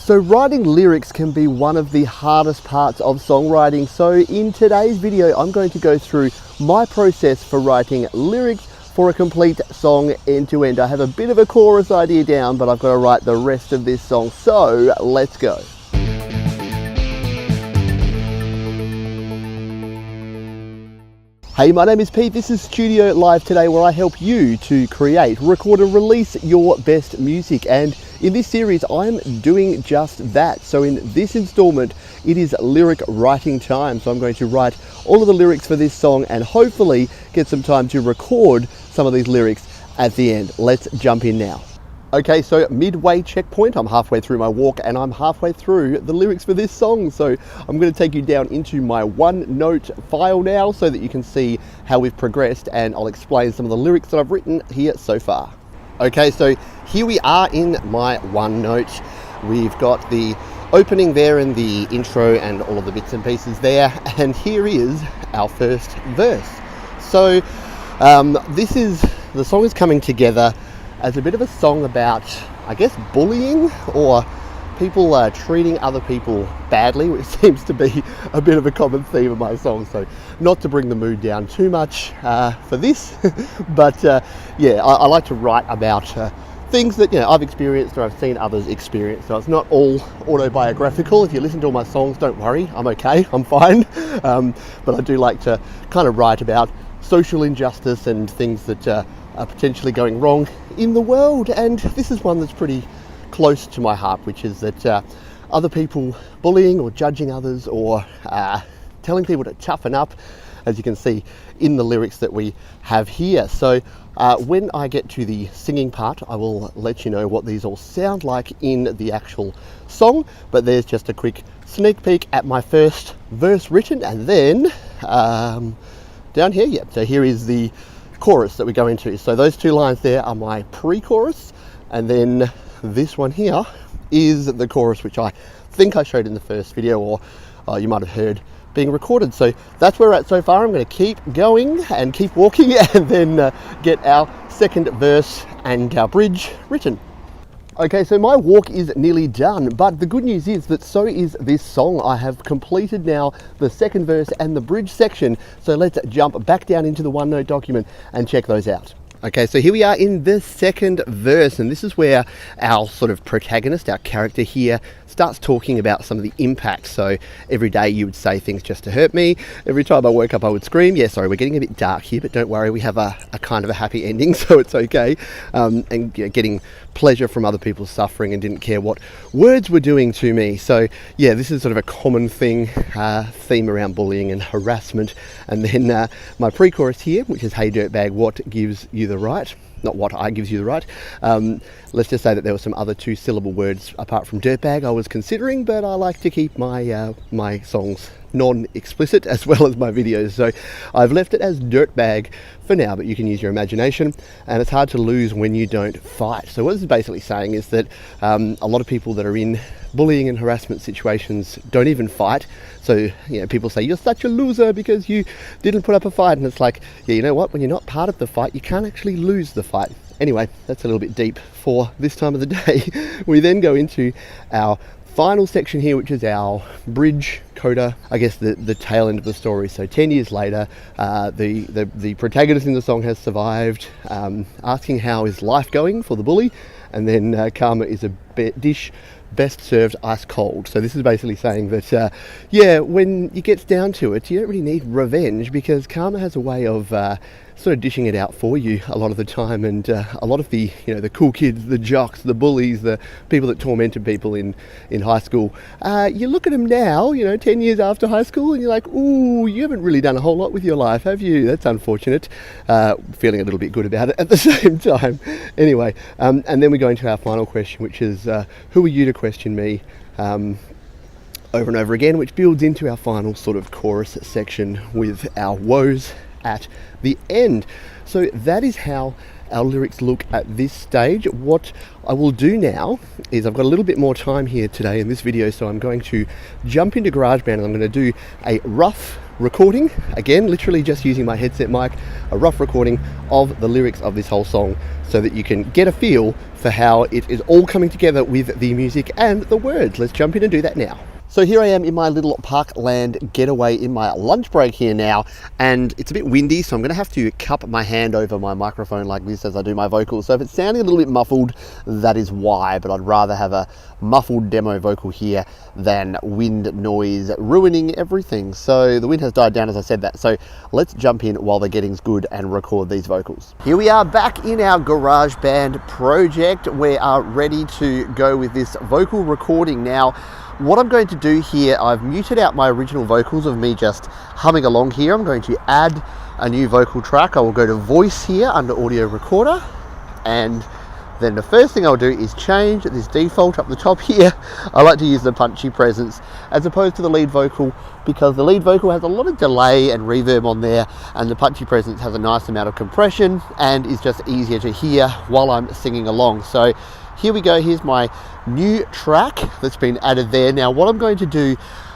So writing lyrics can be one of the hardest parts of songwriting. So in today's video, I'm going to go through my process for writing lyrics for a complete song end to end. I have a bit of a chorus idea down, but I've got to write the rest of this song. So let's go. Hey, my name is Pete. This is Studio Live Today, where I help you to create, record and release your best music. And in this series, I'm doing just that. So in this installment, it is lyric writing time. So I'm going to write all of the lyrics for this song and hopefully get some time to record some of these lyrics at the end. Let's jump in now. Okay, so midway checkpoint, I'm halfway through my walk and I'm halfway through the lyrics for this song. So I'm going to take you down into my OneNote file now so that you can see how we've progressed, and I'll explain some of the lyrics that I've written here so far. Okay, so here we are in my OneNote. We've got the opening there and the intro and all of the bits and pieces there. And here is our first verse. So the song is coming together as a bit of a song about, I guess, bullying or people treating other people badly, which seems to be a bit of a common theme of my song. So not to bring the mood down too much for this, but yeah, I like to write about things that I've experienced or I've seen others experience. So it's not all autobiographical. If you listen to all my songs, don't worry, I'm okay, I'm fine. But I do like to kind of write about social injustice and things that are potentially going wrong in the world. And this is one that's pretty close to my heart, which is that other people bullying or judging others or telling people to toughen up, as you can see in the lyrics that we have here. So when I get to the singing part, I will let you know what these all sound like in the actual song, but there's just a quick sneak peek at my first verse written. And then down here, yeah, so here is the chorus that we go into. So those two lines there are my pre-chorus, and then this one here is the chorus, which I think I showed in the first video, or you might have heard being recorded. So that's where we're at so far. I'm going to keep going and keep walking and then get our second verse and our bridge written. Okay, so my walk is nearly done, but the good news is that so is this song. I have completed now the second verse and the bridge section, so let's jump back down into the OneNote document and check those out. Okay, so here we are in the second verse, and this is where our sort of protagonist, our character here, starts talking about some of the impacts. So every day you would say things just to hurt me. Every time I woke up I would scream. Yeah, sorry, we're getting a bit dark here, but don't worry, we have a kind of a happy ending, so it's okay. And getting pleasure from other people's suffering and didn't care what words were doing to me. So yeah, this is sort of a common thing, theme around bullying and harassment. And then my pre-chorus here, which is, hey dirtbag, what gives you the right? Not what I gives you the right. Let's just say that there were some other two syllable words apart from dirtbag I was considering, but I like to keep my my songs non-explicit as well as my videos. So I've left it as dirtbag for now, but you can use your imagination, and it's hard to lose when you don't fight. So what this is basically saying is that a lot of people that are in bullying and harassment situations don't even fight. So people say you're such a loser because you didn't put up a fight, and it's like, yeah, you know what, when you're not part of the fight you can't actually lose the fight. Anyway, that's a little bit deep for this time of the day. We then go into our final section here, which is our bridge coda, I guess the tail end of the story. So 10 years later, the protagonist in the song has survived, asking how is life going for the bully, and then karma is a dish best served ice cold. So this is basically saying that yeah, when it gets down to it, you don't really need revenge, because karma has a way of sort of dishing it out for you a lot of the time. And a lot of the the cool kids, the jocks, the bullies, the people that tormented people in high school, you look at them now 10 years after high school and you're like, ooh, you haven't really done a whole lot with your life, have you? That's unfortunate. Feeling a little bit good about it at the same time. Anyway, and then we go into our final question, which is who are you to question me? Over and over again, which builds into our final sort of chorus section with our woes at the end. So that is how our lyrics look at this stage. What I will do now is I've got a little bit more time here today in this video, so I'm going to jump into GarageBand and I'm going to do a rough recording, again literally just using my headset mic, a rough recording of the lyrics of this whole song so that you can get a feel for how it is all coming together with the music and the words. Let's jump in and do that now. So here I am in my little parkland getaway in my lunch break here now, and it's a bit windy, so I'm going to have to cup my hand over my microphone like this as I do my vocals. So if it's sounding a little bit muffled, that is why, but I'd rather have a muffled demo vocal here than wind noise ruining everything. So the wind has died down as I said that, so let's jump in while the getting's good and record these vocals. Here we are back in our GarageBand project. We are ready to go with this vocal recording now. What I'm going to do here, I've muted out my original vocals of me just humming along here. I'm going to add a new vocal track. I will go to voice here under audio recorder, and then the first thing I'll do is change this default up the top here. I like to use the punchy presence as opposed to the lead vocal, because the lead vocal has a lot of delay and reverb on there, and the punchy presence has a nice amount of compression and is just easier to hear while I'm singing along. So here we go, here's my new track that's been added there. Now what I'm going to do,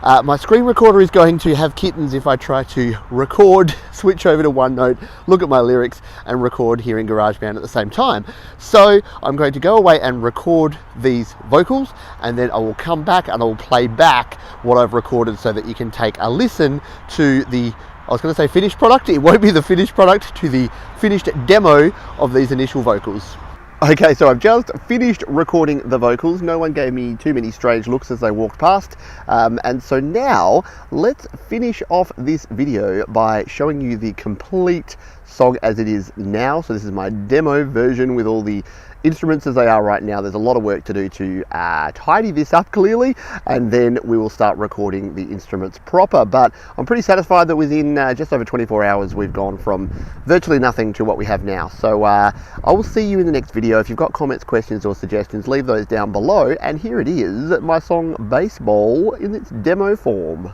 my screen recorder is going to have kittens if I try to record, switch over to OneNote, look at my lyrics and record here in GarageBand at the same time. So I'm going to go away and record these vocals, and then I will come back and I will play back what I've recorded so that you can take a listen to the, I was going to say finished product, it won't be the finished product, to the finished demo of these initial vocals. Okay, so I've just finished recording the vocals. No one gave me too many strange looks as they walked past. And so now let's finish off this video by showing you the complete song as it is now. So this is my demo version with all the instruments as they are right now. There's a lot of work to do to tidy this up clearly, and then we will start recording the instruments proper. But I'm pretty satisfied that within just over 24 hours we've gone from virtually nothing to what we have now. So I will see you in the next video. If you've got comments, questions or suggestions, leave those down below. And here it is, my song Baseball in its demo form.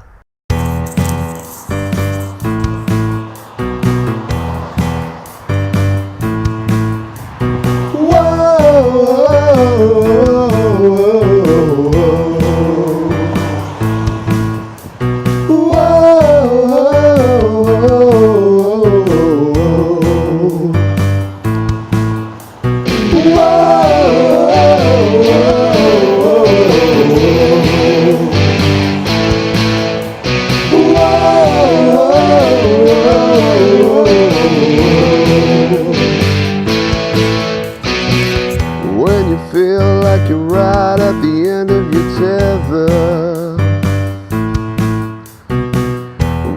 When you feel like you're right at the end of your tether,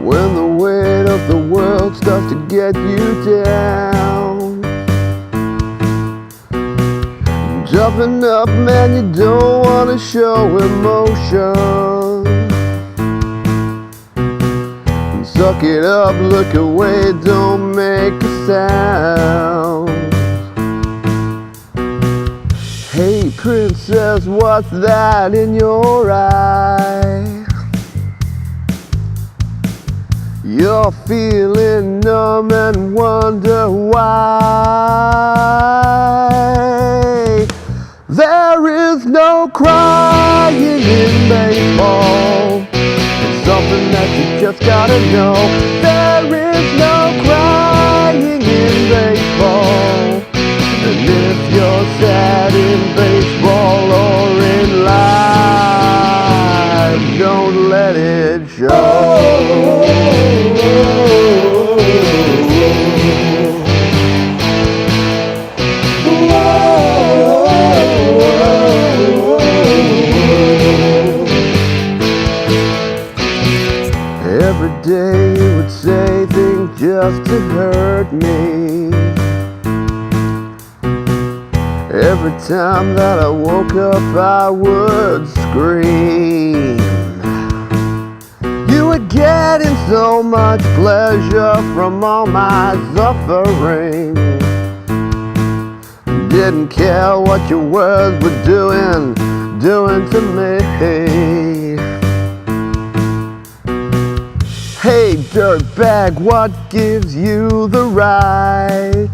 when the weight of the world starts to get you down, jumping up, man, you don't want to show emotion. Suck it up, look away, don't make a sound. Hey princess, what's that in your eye? You're feeling numb and wonder why. There is no crying in baseball. It's something that you just gotta know. There is no crying in baseball. And if you're sad in baseball or in life, don't let it show. Every day you would say things just to hurt me. Every time that I woke up I would scream. You were getting so much pleasure from all my suffering. Didn't care what your words were doing to me. Hey dirtbag, what gives you the right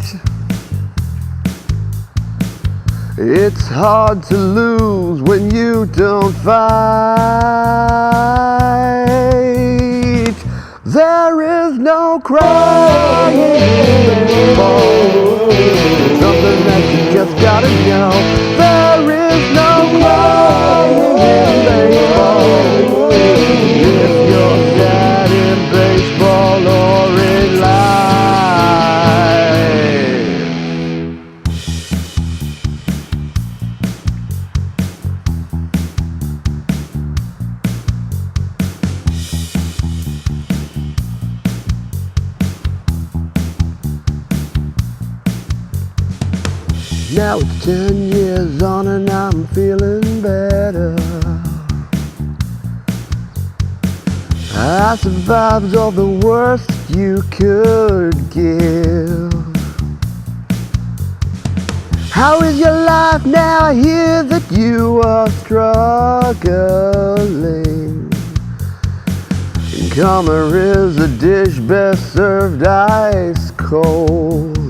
It's hard to lose when you don't fight. There is no crying in baseball. It's something that you just gotta know. There is no crying in baseball. If you're sad in baseball or in Now it's 10 years on and I'm feeling better. I survived all the worst you could give. How is your life now? I hear that you are struggling. Karma is a dish best served ice cold.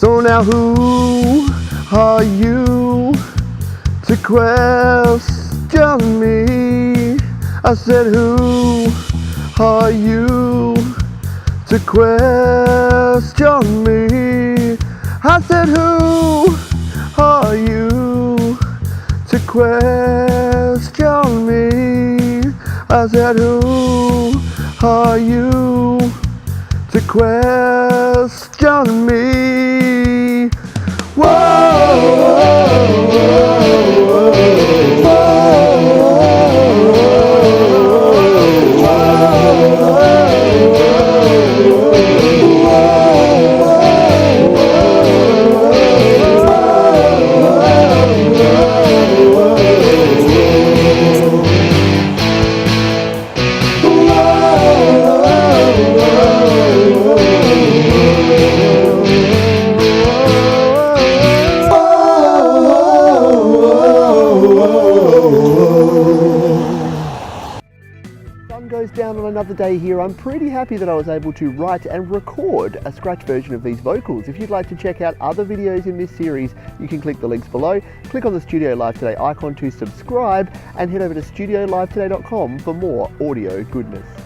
So now who are you to question me? I said who are you to question me? I said who are you to question me? I said who are you to question me? Whoa, goes down on another day here. I'm pretty happy that I was able to write and record a scratch version of these vocals. If you'd like to check out other videos in this series, you can click the links below, click on the Studio Live Today icon to subscribe, and head over to studiolivetoday.com for more audio goodness.